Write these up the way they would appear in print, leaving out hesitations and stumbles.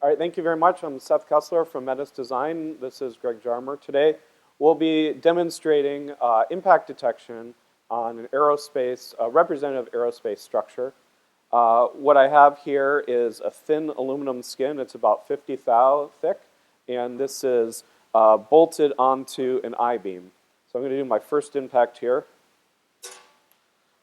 All right, thank you very much. I'm Seth Kessler from Metis Design. This is Greg Jarmer. Today, we'll be demonstrating impact detection on an aerospace, representative aerospace structure. What I have here is a thin aluminum skin. It's about 50 thou thick, and this is bolted onto an I-beam. So I'm going to do my first impact here.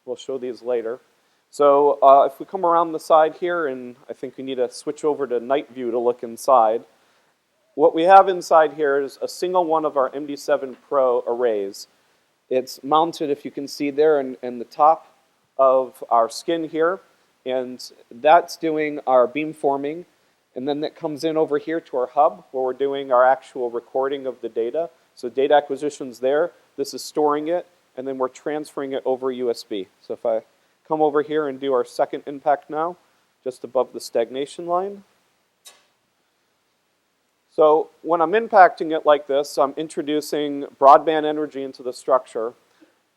We'll show these later. So if we come around the side here, and I think we need to switch over to night view to look inside, what we have inside here is a single one of our MD7 Pro arrays. It's mounted, if you can see there, in the top of our skin here, and that's doing our beamforming, and then that comes in over here to our hub, where we're doing our actual recording of the data. So data acquisition's there, this is storing it, and then we're transferring it over USB. So if I come over here and do our second impact now, just above the stagnation line. So when I'm impacting it like this, I'm introducing broadband energy into the structure,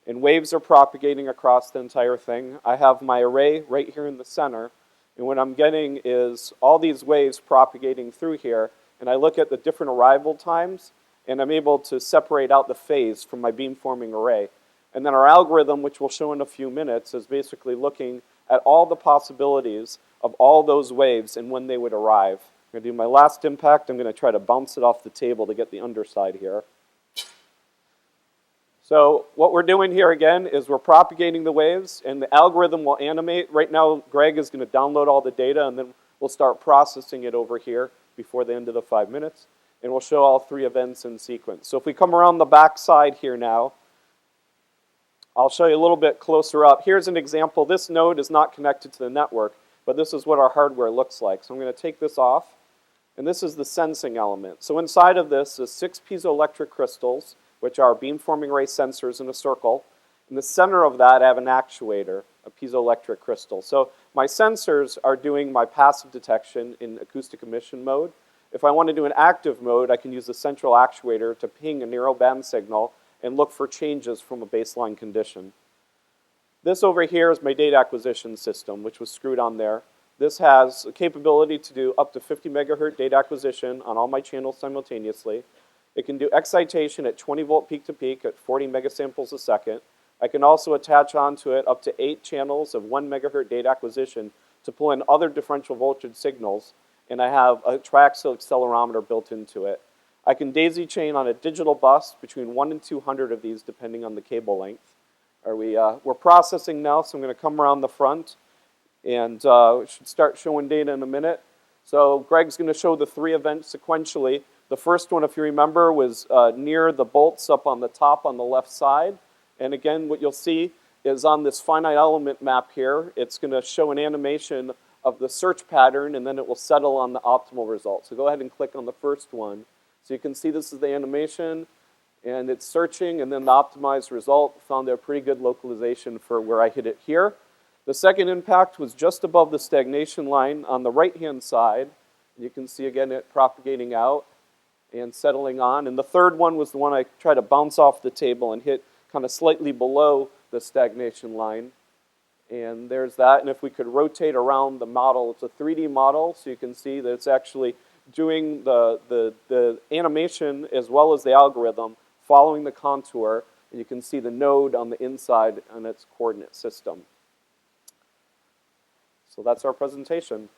and waves are propagating across the entire thing. I have my array right here in the center, and what I'm getting is all these waves propagating through here, and I look at the different arrival times, and I'm able to separate out the phase from my beamforming array. And then our algorithm, which we'll show in a few minutes, is basically looking at all the possibilities of all those waves and when they would arrive. I'm going to do my last impact. I'm going to try to bounce it off the table to get the underside here. So what we're doing here again is we're propagating the waves, and the algorithm will animate. Right now, Greg is going to download all the data, and then we'll start processing it over here before the end of the 5 minutes. And we'll show all three events in sequence. So if we come around the back side here now, I'll show you a little bit closer up. Here's an example. This node is not connected to the network, but this is what our hardware looks like. So I'm going to take this off, and this is the sensing element. So inside of this is 6 piezoelectric crystals, which are beamforming array sensors in a circle. In the center of that, I have an actuator, a piezoelectric crystal. So my sensors are doing my passive detection in acoustic emission mode. If I want to do an active mode, I can use the central actuator to ping a narrowband signal and look for changes from a baseline condition. This over here is my data acquisition system, which was screwed on there. This has a capability to do up to 50 megahertz data acquisition on all my channels simultaneously. It can do excitation at 20 volt peak to peak at 40 megasamples a second. I can also attach onto it up to 8 channels of 1 megahertz data acquisition to pull in other differential voltage signals, and I have a triaxial accelerometer built into it. I can daisy chain on a digital bus between 1 and 200 of these depending on the cable length. We're processing now, so I'm going to come around the front, and we should start showing data in a minute. So Greg's going to show the 3 events sequentially. The first one, if you remember, was near the bolts up on the top on the left side. And again, what you'll see is on this finite element map here, it's going to show an animation of the search pattern, and then it will settle on the optimal result. So go ahead and click on the first one. So you can see this is the animation, and it's searching, and then the optimized result found a pretty good localization for where I hit it here. The second impact was just above the stagnation line on the right-hand side. You can see, again, it propagating out and settling on. And the third one was the one I tried to bounce off the table and hit kind of slightly below the stagnation line. And there's that. And if we could rotate around the model, it's a 3D model, so you can see that it's actually doing the animation as well as the algorithm, following the contour, and you can see the node on the inside on its coordinate system. So that's our presentation.